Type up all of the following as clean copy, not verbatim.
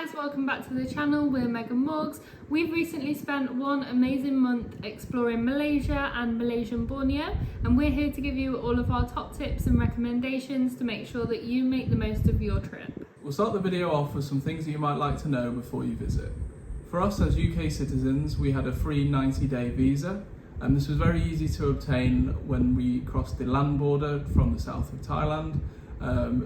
guys, welcome back to the channel. We're megandmorgs. We've recently spent one amazing month exploring Malaysia and Malaysian Borneo, and we're here to give you all of our top tips and recommendations to make sure that you make the most of your trip. We'll start the video off with some things that you might like to know before you visit. For us as UK citizens, we had a free 90-day visa, and this was very easy to obtain when we crossed the land border from the south of Thailand.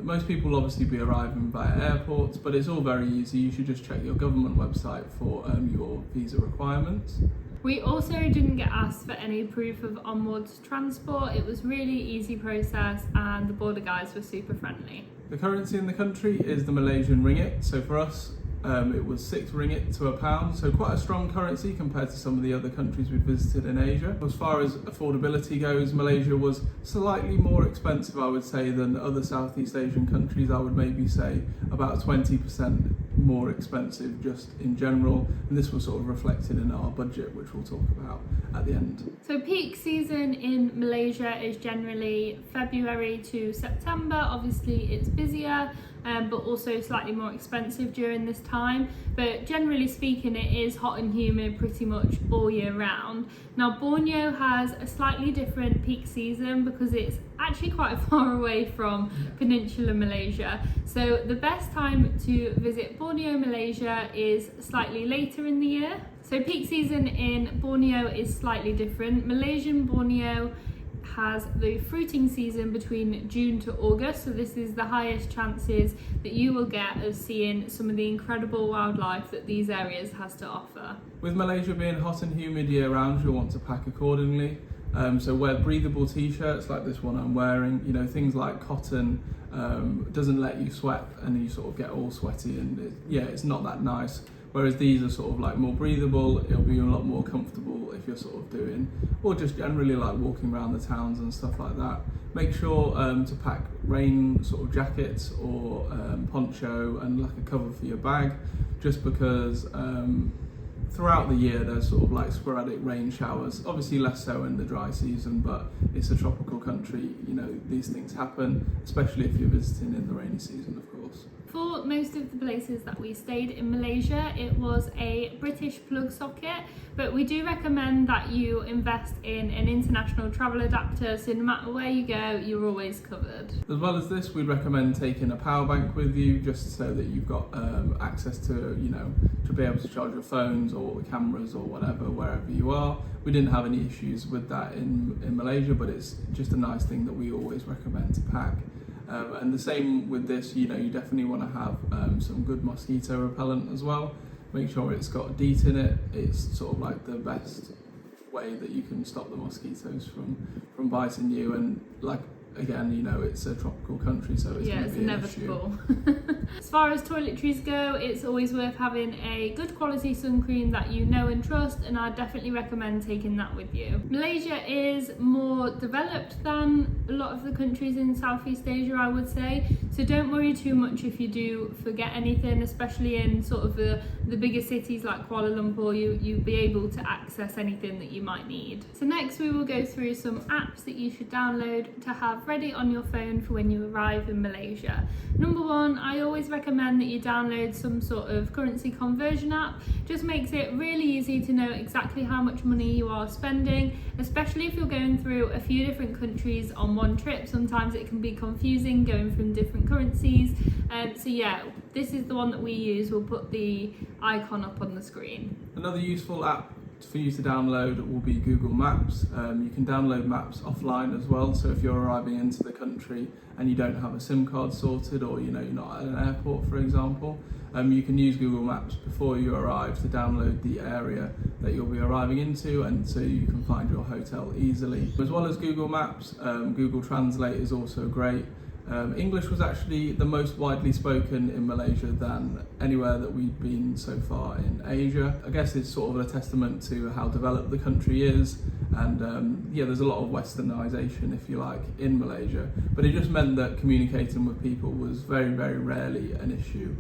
Most people will obviously be arriving via airports, but it's all very easy. You should just check your government website for your visa requirements. We also didn't get asked for any proof of onwards transport. It was really easy process and the border guys were super friendly. The currency in the country is the Malaysian ringgit, so for us it was 6 ringgit to a pound, so quite a strong currency compared to some of the other countries we've visited in Asia. As far as affordability goes, Malaysia was slightly more expensive, I would say, than other Southeast Asian countries. I would maybe say about 20% more expensive just in general, and this was sort of reflected in our budget, which we'll talk about at the end. So peak season in Malaysia is generally February to September. Obviously it's busier, but also slightly more expensive during this time. But generally speaking, it is hot and humid pretty much all year round. Now Borneo has a slightly different peak season because it's actually quite far away from Peninsular Malaysia. So the best time to visit Borneo, Malaysia is slightly later in the year. So peak season in Borneo is slightly different. Malaysian Borneo has the fruiting season between June to August, so this is the highest chances that you will get of seeing some of the incredible wildlife that these areas has to offer. With Malaysia being hot and humid year round, you'll want to pack accordingly. So wear breathable t-shirts like this one I'm wearing. You know, things like cotton doesn't let you sweat and you sort of get all sweaty, and it's not that nice. Whereas these are sort of like more breathable. It'll be a lot more comfortable if you're sort of doing, or just generally like walking around the towns and stuff like that. Make sure to pack rain sort of jackets or poncho and like a cover for your bag, just because throughout the year there's sort of like sporadic rain showers, obviously less so in the dry season, but it's a tropical country, you know, these things happen, especially if you're visiting in the rainy season, of course. For most of the places that we stayed in Malaysia, it was a British plug socket, but we do recommend that you invest in an international travel adapter, so no matter where you go, you're always covered. As well as this, we'd recommend taking a power bank with you, just so that you've got access to, you know, to be able to charge your phones or cameras or whatever, wherever you are. We didn't have any issues with that in Malaysia, but it's just a nice thing that we always recommend to pack. And the same with this, you know, you definitely want to have some good mosquito repellent as well. Make sure it's got DEET in it. It's sort of like the best way that you can stop the mosquitoes from biting you. And like, again, you know, it's a tropical country, so it's going to be inevitable. As far as toiletries go, it's always worth having a good quality sun cream that you know and trust, and I definitely recommend taking that with you. Malaysia is more developed than a lot of the countries in Southeast Asia, I would say, so don't worry too much if you do forget anything, especially in sort of the bigger cities like Kuala Lumpur. You'll be able to access anything that you might need. So next we will go through some apps that you should download to have ready on your phone for when you arrive in Malaysia. Number one, I always recommend that you download some sort of currency conversion app. Just makes it really easy to know exactly how much money you are spending, especially if you're going through a few different countries on one trip. Sometimes it can be confusing going from different currencies. So yeah, this is the one that we use. We'll put the icon up on the screen. Another useful app for you to download will be Google Maps. You can download maps offline as well, so if you're arriving into the country and you don't have a SIM card sorted, or you know, you're not at an airport for example, you can use Google Maps before you arrive to download the area that you'll be arriving into, and so you can find your hotel easily. As well as Google Maps, Google Translate is also great. English was actually the most widely spoken in Malaysia than anywhere that we've been so far in Asia. I guess it's sort of a testament to how developed the country is, and there's a lot of westernisation, if you like, in Malaysia, but it just meant that communicating with people was very, very rarely an issue.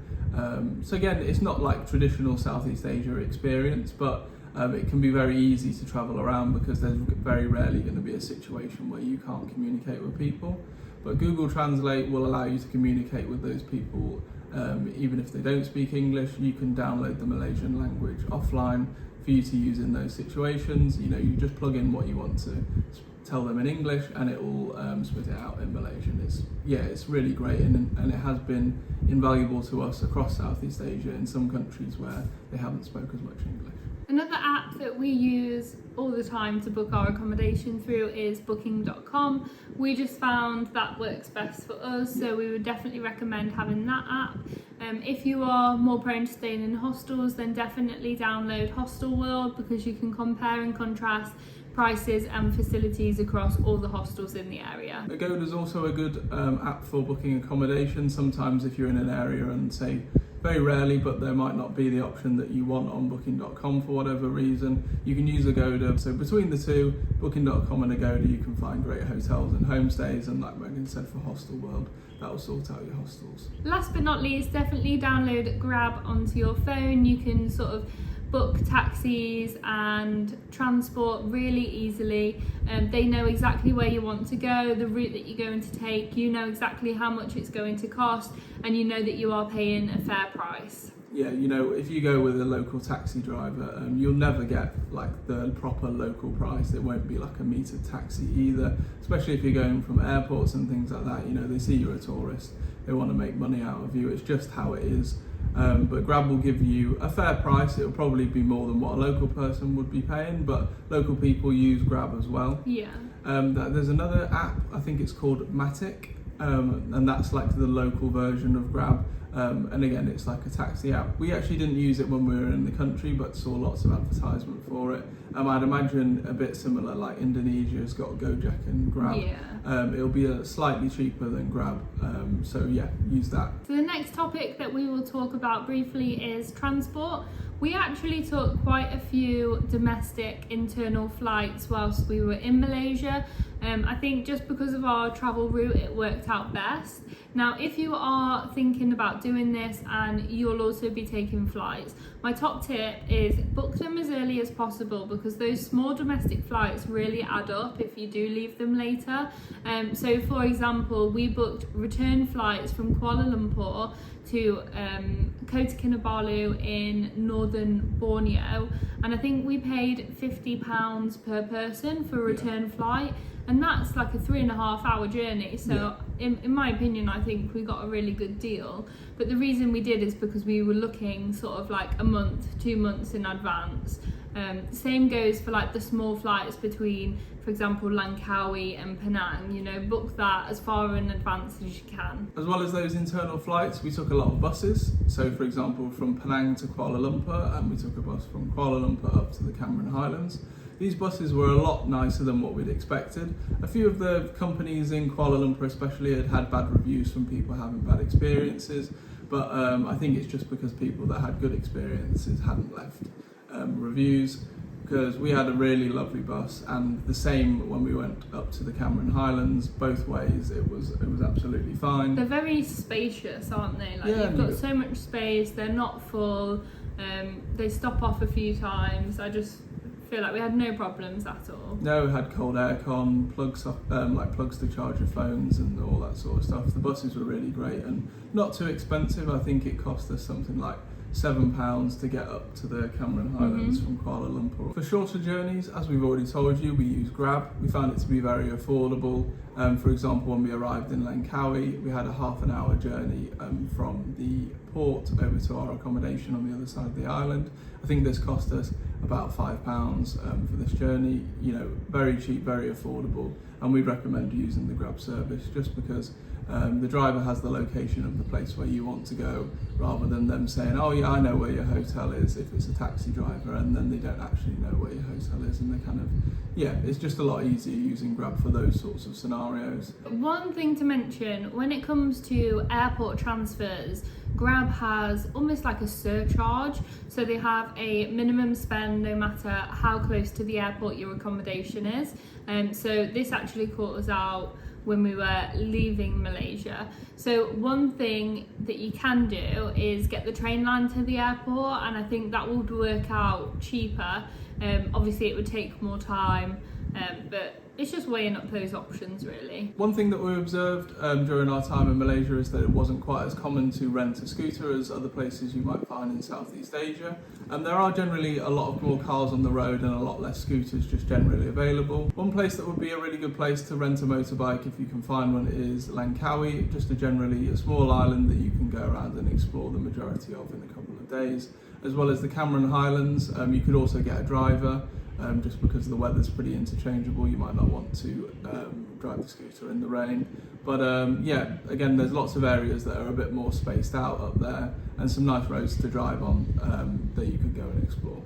So again, it's not like traditional Southeast Asia experience, but it can be very easy to travel around because there's very rarely going to be a situation where you can't communicate with people. But Google Translate will allow you to communicate with those people even if they don't speak English, you can download the Malaysian language offline for you to use in those situations. You know, you just plug in what you want to tell them in English, and it will spit it out in Malaysian. It's really great, and it has been invaluable to us across Southeast Asia in some countries where they haven't spoke as much English. Another app that we use all the time to book our accommodation through is booking.com. We just found that works best for us, so we would definitely recommend having that app. If you are more prone to staying in hostels, then definitely download Hostel World, because you can compare and contrast prices and facilities across all the hostels in the area. Agoda is also a good app for booking accommodation. Sometimes if you're in an area and say, very rarely, but there might not be the option that you want on booking.com for whatever reason, you can use Agoda. So between the two, booking.com and Agoda, you can find great hotels and homestays, and like Megan said, for Hostel World, that will sort out your hostels. Last but not least, definitely download Grab onto your phone. You can sort of book taxis and transport really easily. They know exactly where you want to go, the route that you're going to take, you know exactly how much it's going to cost, and you know that you are paying a fair price. Yeah, you know, if you go with a local taxi driver, you'll never get like the proper local price. It won't be like a metered taxi either, especially if you're going from airports and things like that. You know, they see you're a tourist, they want to make money out of you. It's just how it is. But Grab will give you a fair price. It'll probably be more than what a local person would be paying, but local people use Grab as well. Yeah. There's another app, I think it's called Matic, and that's like the local version of Grab. And again, it's like a taxi app. We actually didn't use it when we were in the country, but saw lots of advertisement for it. I'd imagine a bit similar, like Indonesia's got Gojek and Grab. Yeah. It'll be slightly cheaper than Grab, so yeah, use that. So the next topic that we will talk about briefly is transport. We actually took quite a few domestic internal flights whilst we were in Malaysia. I think just because of our travel route, it worked out best. Now, if you are thinking about doing this and you'll also be taking flights, my top tip is book them as early as possible, because those small domestic flights really add up if you do leave them later. So for example, we booked return flights from Kuala Lumpur to Kota Kinabalu in northern Borneo, and I think we paid £50 per person for a return flight, and that's like a 3.5 hour journey. So in my opinion, I think we got a really good deal. But the reason we did is because we were looking sort of like a month, 2 months in advance. Same goes for like the small flights between, for example, Langkawi and Penang. You know, book that as far in advance as you can. As well as those internal flights, we took a lot of buses. So for example, from Penang to Kuala Lumpur, and we took a bus from Kuala Lumpur up to the Cameron Highlands. These buses were a lot nicer than what we'd expected. A few of the companies in Kuala Lumpur especially had bad reviews from people having bad experiences, but I think it's just because people that had good experiences hadn't left reviews, because we had a really lovely bus, and the same when we went up to the Cameron Highlands. Both ways it was absolutely fine. They're very spacious, aren't they? Like, yeah, you've got so much space, they're not full, they stop off a few times. I just feel like we had no problems at all. No, we had cold aircon, plugs to charge your phones and all that sort of stuff. The buses were really great and not too expensive. I think it cost us something like £7 to get up to the Cameron Highlands from Kuala Lumpur. For shorter journeys, as we've already told you, we use Grab. We found it to be very affordable. For example, when we arrived in Langkawi, we had a half an hour journey from the port over to our accommodation on the other side of the island. I think this cost us about £5 for this journey. You know, very cheap, very affordable, and we'd recommend using the Grab service just because the driver has the location of the place where you want to go, rather than them saying, oh yeah, I know where your hotel is, if it's a taxi driver, and then they don't actually know where your hotel is, and they kind of, yeah, it's just a lot easier using Grab for those sorts of scenarios. One thing to mention, when it comes to airport transfers, Grab has almost like a surcharge, so they have a minimum spend no matter how close to the airport your accommodation is, so this actually caught us out when we were leaving Malaysia. So one thing that you can do is get the train line to the airport, and I think that would work out cheaper. Obviously it would take more time, but it's just weighing up those options really. One thing that we observed during our time in Malaysia is that it wasn't quite as common to rent a scooter as other places you might find in Southeast Asia. There are generally a lot of more cars on the road and a lot less scooters just generally available. One place that would be a really good place to rent a motorbike if you can find one is Langkawi, just a small island that you can go around and explore the majority of in a couple of days, as well as the Cameron Highlands. You could also get a driver. Just because the weather's pretty interchangeable, you might not want to drive the scooter in the rain. But yeah, again, there's lots of areas that are a bit more spaced out up there and some nice roads to drive on that you could go and explore.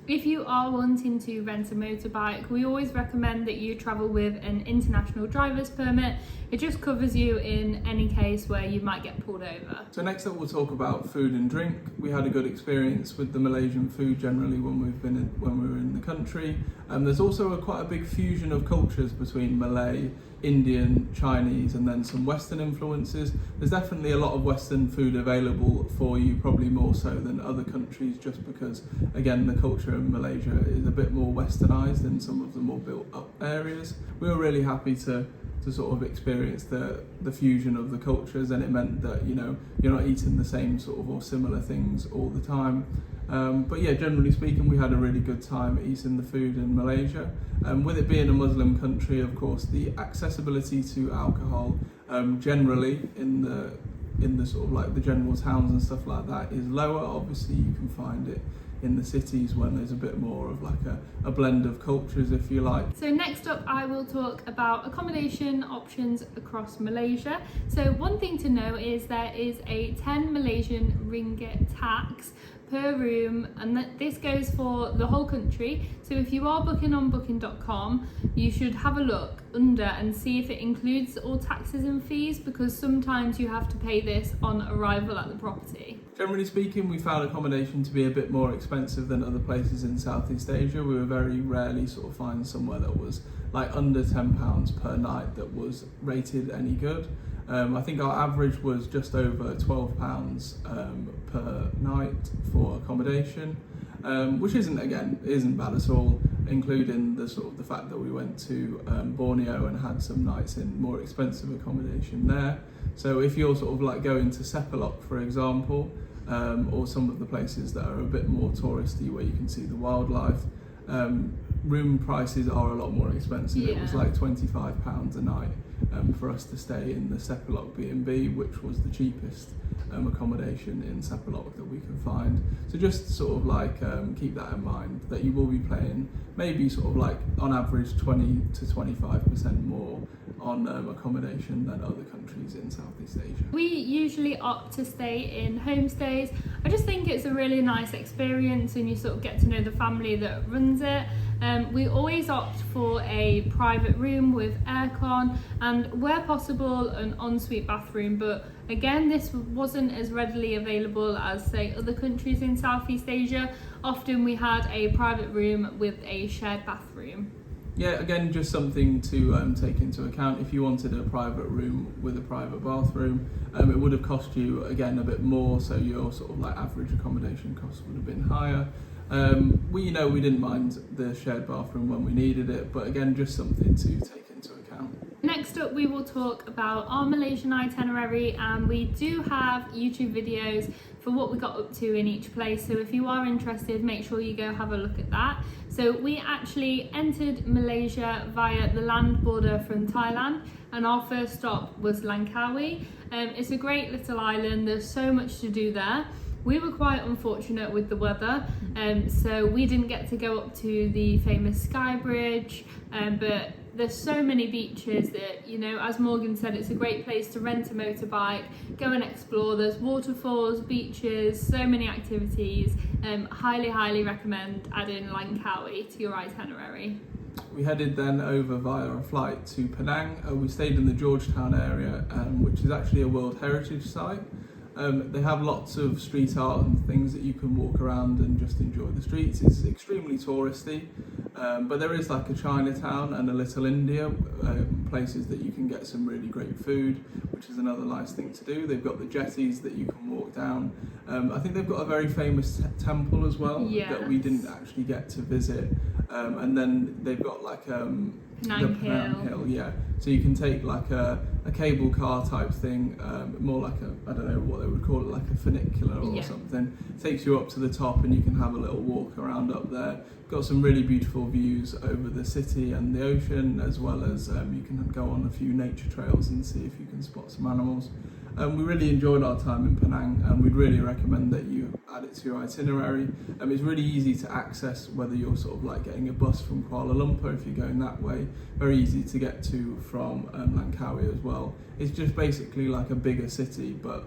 If you are wanting to rent a motorbike, we always recommend that you travel with an international driver's permit. It just covers you in any case where you might get pulled over. So next up we'll talk about food and drink. We had a good experience with the Malaysian food generally when we were in the country. There's also quite a big fusion of cultures between Malay, Indian, Chinese, and then some Western influences. There's definitely a lot of Western food available for you, probably more so than other countries, just because, again, the culture in Malaysia is a bit more westernized than some of the more built up areas. We were really happy to sort of experience the fusion of the cultures, and it meant that, you know, you're not eating the same sort of or similar things all the time. But yeah, generally speaking, we had a really good time eating the food in Malaysia. With it being a Muslim country, of course, the accessibility to alcohol generally in the sort of like the general towns and stuff like that is lower. Obviously, you can find it in the cities when there's a bit more of like a blend of cultures, if you like. So next up I will talk about accommodation options across Malaysia. So one thing to know is there is a 10 Malaysian ringgit tax per room, and this goes for the whole country. So if you are booking on booking.com, you should have a look under and see if it includes all taxes and fees, because sometimes you have to pay this on arrival at the property. Generally speaking, we found accommodation to be a bit more expensive than other places in Southeast Asia. We were very rarely sort of find somewhere that was like under £10 per night that was rated any good. I think our average was just over £12 per night for accommodation, which isn't bad at all, including the fact that we went to Borneo and had some nights in more expensive accommodation there. So if you're sort of like going to Sepalok, for example, or some of the places that are a bit more touristy where you can see the wildlife, room prices are a lot more expensive. Yeah. It was like £25 a night for us to stay in the Sepalok B&B, which was the cheapest accommodation in Sepalok that we could find. So just sort of like keep that in mind, that you will be paying maybe sort of like on average 20 to 25% more on accommodation than other countries in Southeast Asia. We usually opt to stay in homestays. I just think it's a really nice experience and you sort of get to know the family that runs it. We always opt for a private room with aircon and, where possible, an ensuite bathroom, but again, this wasn't as readily available as, say, other countries in Southeast Asia. Often we had a private room with a shared bathroom. Yeah, again, just something to take into account. If you wanted a private room with a private bathroom, it would have cost you, again, a bit more, so your sort of like average accommodation cost would have been higher. We didn't mind the shared bathroom when we needed it, but again, just something to take into account. Next up, we will talk about our Malaysian itinerary, and we do have YouTube videos for what we got up to in each place. So if you are interested, make sure you go have a look at that. So we actually entered Malaysia via the land border from Thailand, and our first stop was Langkawi. It's a great little island. There's so much to do there. We were quite unfortunate with the weather, so we didn't get to go up to the famous Sky Bridge, but there's so many beaches that, you know, as Morgan said, it's a great place to rent a motorbike, go and explore. There's waterfalls, beaches, so many activities. Highly recommend adding Langkawi to your itinerary. We headed then over via a flight to Penang. We stayed in the Georgetown area, which is actually a World Heritage Site. They have lots of street art and things that you can walk around and just enjoy the streets. It's extremely touristy, but there is like a Chinatown and a Little India, places that you can get some really great food, which is another nice thing to do. They've got the jetties that you can walk walk down. I think they've got a very famous temple as well that we didn't actually get to visit. And then they've got like Penang Hill, yeah. So you can take like a cable car type thing, more like I don't know what they would call it, like a funicular or something. Takes you up to the top and you can have a little walk around up there. Got some really beautiful views over the city and the ocean, as well as you can go on a few nature trails and see if you can spot some animals. We really enjoyed our time in Penang, and we'd really recommend that you add it to your itinerary. It's really easy to access, whether you're sort of like getting a bus from Kuala Lumpur if you're going that way. Very easy to get to from Langkawi as well. It's just basically like a bigger city, but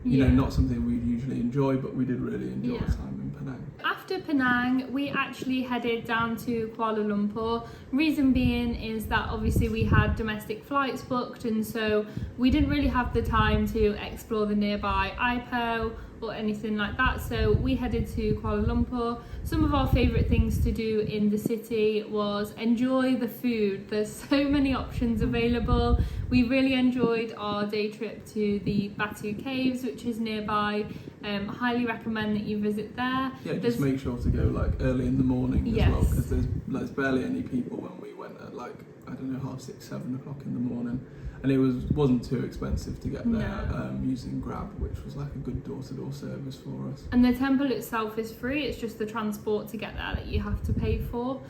you know, not something we'd usually enjoy, but we did really enjoy our time in Penang. After Penang, we actually headed down to Kuala Lumpur. Reason being is that obviously we had domestic flights booked, and so we didn't really have the time to explore the nearby Ipoh or anything like that, so we headed to Kuala Lumpur. Some of our favourite things to do in the city was enjoy the food. There's so many options available. We really enjoyed our day trip to the Batu Caves, which is nearby. Highly recommend that you visit there. Yeah, just make sure to go like early in the morning as well, because there's barely any people when we went at like, I don't know, 6:30, 7 o'clock in the morning. And it wasn't too expensive to get there using Grab, which was like a good door-to-door service for us. And the temple itself is free, it's just the transport to get there that you have to pay for.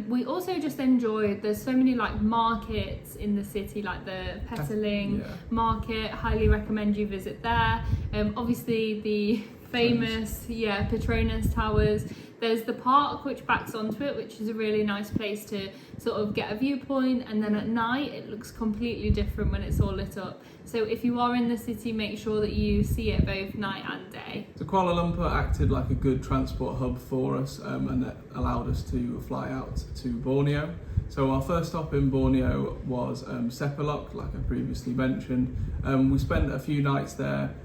We also just enjoyed, there's so many like markets in the city, like the Petaling market. Highly recommend you visit there. Obviously the famous Petronas Towers. There's the park which backs onto it, which is a really nice place to sort of get a viewpoint, and then at night it looks completely different when it's all lit up. So if you are in the city, make sure that you see it both night and day. So Kuala Lumpur acted like a good transport hub for us, and that allowed us to fly out to Borneo. So our first stop in Borneo was Sepilok, like I previously mentioned. We spent a few nights there,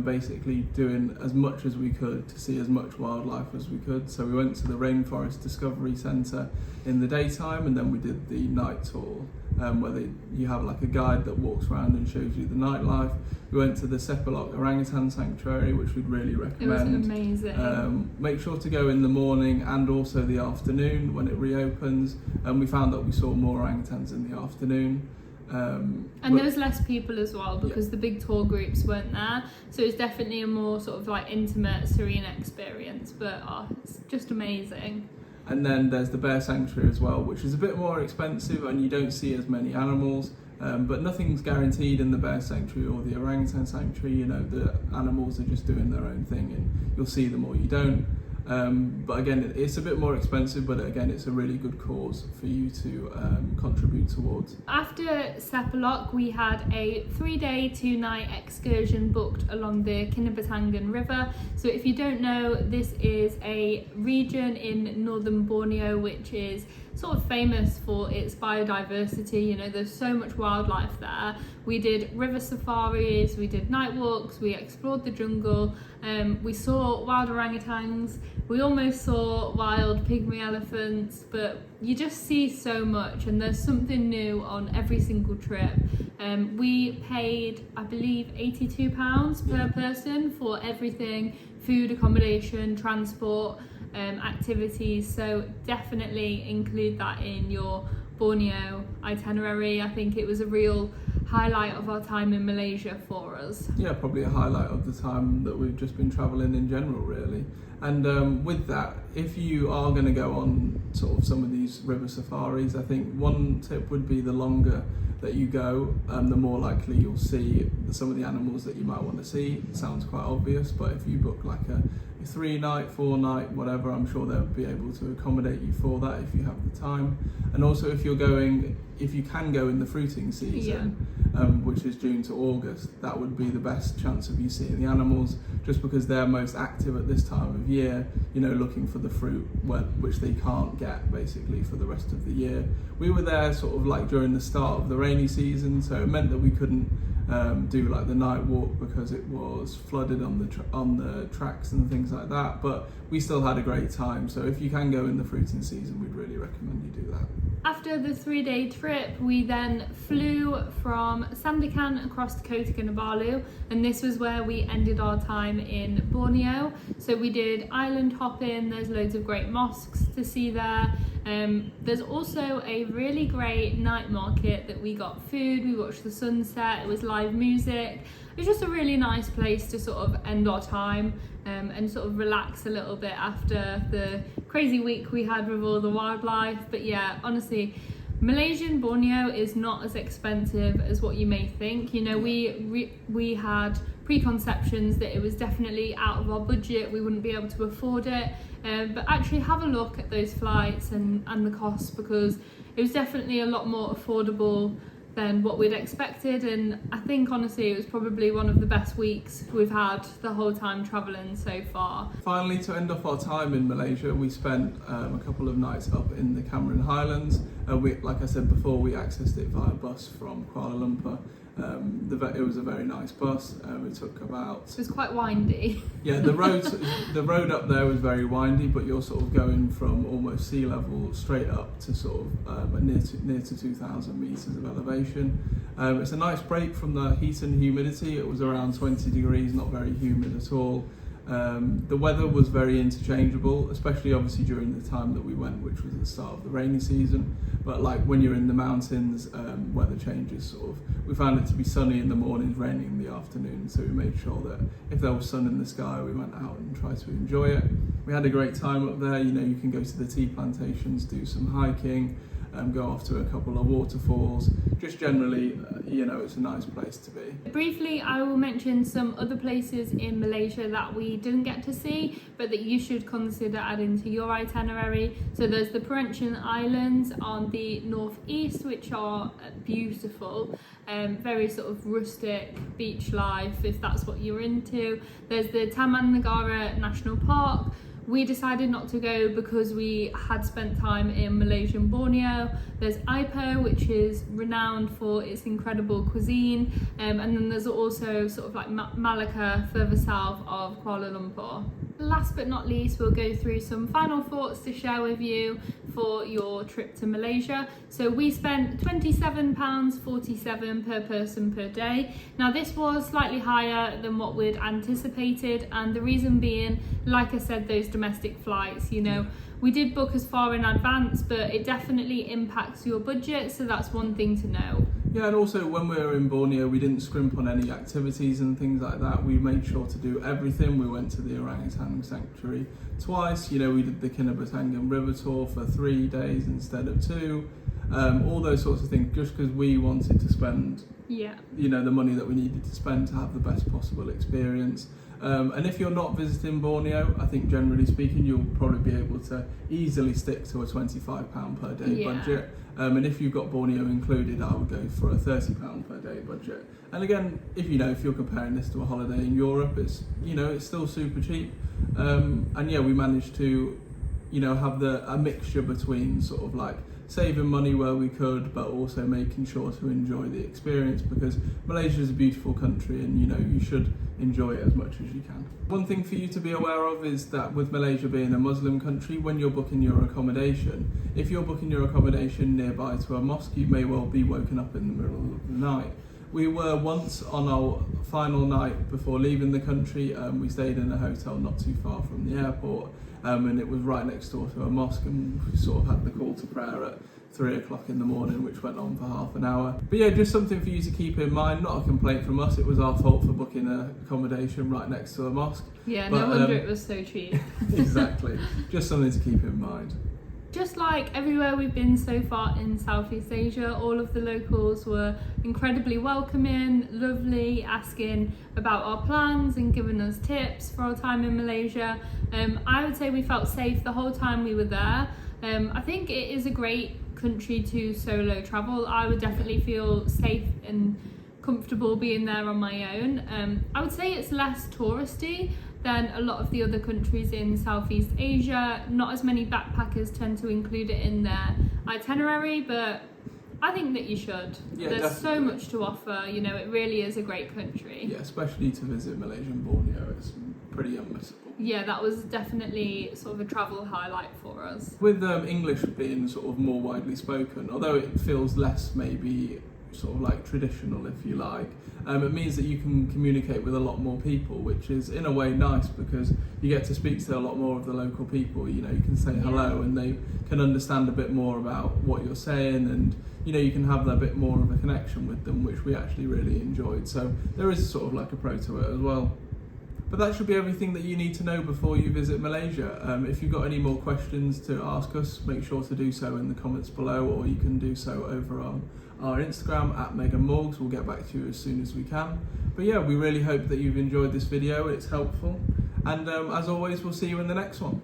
basically doing as much as we could to see as much wildlife as we could. So we went to the Rainforest Discovery Centre in the daytime, and then we did the night tour, where you have like a guide that walks around and shows you the nightlife. We went to the Sepilok Orangutan Sanctuary, which we'd really recommend. It was amazing. Make sure to go in the morning and also the afternoon when it reopens. We found that we saw more orangutans in the afternoon. And there was less people as well, because the big tour groups weren't there, so it's definitely a more sort of like intimate, serene experience, but it's just amazing. And then there's the bear sanctuary as well, which is a bit more expensive and you don't see as many animals, but nothing's guaranteed in the bear sanctuary or the orangutan sanctuary. You know, the animals are just doing their own thing and you'll see them or you don't. But again, it's a bit more expensive, but again, it's a really good cause for you to contribute towards. After Sepilok, we had a 3-day, 2-night excursion booked along the Kinabatangan River. So if you don't know, this is a region in northern Borneo which is sort of famous for its biodiversity. You know, there's so much wildlife there. We did river safaris, we did night walks, we explored the jungle, we saw wild orangutans, we almost saw wild pygmy elephants, but you just see so much and there's something new on every single trip. We paid, I believe, £82 per person for everything: food, accommodation, transport, activities, so definitely include that in your Borneo itinerary. I think it was a real highlight of our time in Malaysia for us. Yeah, probably a highlight of the time that we've just been travelling in general, really. And with that, if you are going to go on sort of some of these river safaris, I think one tip would be the longer that you go, the more likely you'll see some of the animals that you might want to see. It sounds quite obvious, but if you book like a 3-night, 4-night, whatever, I'm sure they'll be able to accommodate you for that if you have the time. And also if you can go in the fruiting season, which is June to August, that would be the best chance of you seeing the animals, just because they're most active at this time of year. looking for the fruit which they can't get basically for the rest of the year. We were there sort of like during the start of the rainy season, so it meant that we couldn't do like the night walk because it was flooded on the tracks and things like that, but we still had a great time. So if you can go in the fruiting season, we'd really recommend you do that. After the 3-day trip, we then flew from Sandakan across to Kota Kinabalu, and this was where we ended our time in Borneo. So we did island hopping. There's loads of great mosques to see there. There's also a really great night market that we got food, we watched the sunset, it was live music. It was just a really nice place to sort of end our time and sort of relax a little bit after the crazy week we had with all the wildlife. But yeah, honestly, Malaysia and Borneo is not as expensive as what you may think. We had preconceptions that it was definitely out of our budget, we wouldn't be able to afford it, but actually have a look at those flights and the costs, because it was definitely a lot more affordable than what we'd expected, and I think honestly it was probably one of the best weeks we've had the whole time travelling so far. Finally, to end off our time in Malaysia, we spent a couple of nights up in the Cameron Highlands. Like I said before, we accessed it via bus from Kuala Lumpur. It was a very nice bus. It took about... It was quite windy. Yeah, the road up there was very windy, but you're sort of going from almost sea level straight up to sort of near to 2,000 metres of elevation. It's a nice break from the heat and humidity. It was around 20 degrees, not very humid at all. The weather was very interchangeable, especially obviously during the time that we went, which was the start of the rainy season. But like when you're in the mountains, weather changes sort of. We found it to be sunny in the mornings, raining in the afternoon, so we made sure that if there was sun in the sky, we went out and tried to enjoy it. We had a great time up there. You can go to the tea plantations, do some hiking, go off to a couple of waterfalls. Just generally, it's a nice place to be. Briefly, I will mention some other places in Malaysia that we didn't get to see, but that you should consider adding to your itinerary. So there's the Perhentian Islands on the northeast, which are beautiful, very sort of rustic beach life, if that's what you're into. There's the Taman Negara National Park. We decided not to go because we had spent time in Malaysia and Borneo. There's Ipoh, which is renowned for its incredible cuisine, and then there's also sort of like Malacca further south of Kuala Lumpur. Last but not least, we'll go through some final thoughts to share with you for your trip to Malaysia. So we spent £27.47 per person per day. Now this was slightly higher than what we'd anticipated, and the reason being, like I said, those domestic flights, we did book as far in advance, but it definitely impacts your budget, so that's one thing to know. Yeah, and also when we were in Borneo, we didn't scrimp on any activities and things like that. We made sure to do everything. We went to the orangutan sanctuary twice. We did the Kinabatangan river tour for 3 days instead of 2. All those sorts of things, just because we wanted to spend, the money that we needed to spend to have the best possible experience. And if you're not visiting Borneo, I think generally speaking, you'll probably be able to easily stick to a £25 per day budget. And if you've got Borneo included, I would go for a £30 per day budget. And again, if you're comparing this to a holiday in Europe, it's still super cheap. And yeah, we managed to have a mixture between sort of like saving money where we could, but also making sure to enjoy the experience, because Malaysia is a beautiful country and you should enjoy it as much as you can. One thing for you to be aware of is that with Malaysia being a Muslim country, when you're booking your accommodation, if you're booking your accommodation nearby to a mosque, you may well be woken up in the middle of the night. We were once on our final night before leaving the country. We stayed in a hotel not too far from the airport, and it was right next door to a mosque, and we sort of had the call to prayer at 3 o'clock in the morning, which went on for half an hour. But yeah, just something for you to keep in mind. Not a complaint from us, it was our fault for booking an accommodation right next to a mosque. Yeah, no wonder it was so cheap. Exactly, just something to keep in mind. Just like everywhere we've been so far in Southeast Asia, all of the locals were incredibly welcoming, lovely, asking about our plans and giving us tips for our time in Malaysia. I would say we felt safe the whole time we were there. I think it is a great country to solo travel. I would definitely feel safe and comfortable being there on my own. I would say it's less touristy than a lot of the other countries in Southeast Asia. Not as many backpackers tend to include it in their itinerary, but I think that you should. Yeah, there's definitely. so much to offer, you know, it really is a great country. Yeah, especially to visit Malaysia and Borneo, it's pretty unmissable. Yeah, that was definitely sort of a travel highlight for us. With English being sort of more widely spoken, although it feels less maybe sort of like traditional, if you like, it means that you can communicate with a lot more people, which is in a way nice because you get to speak to a lot more of the local people. You know, you can say hello and they can understand a bit more about what you're saying, and you know, you can have that bit more of a connection with them, which we actually really enjoyed. So there is sort of like a pro to it as well. But that should be everything that you need to know before you visit Malaysia. If you've got any more questions to ask us, make sure to do so in the comments below, or you can do so over on our Instagram at megandmorgs. We'll get back to you as soon as we can. But yeah, we really hope that you've enjoyed this video, it's helpful. And as always, we'll see you in the next one.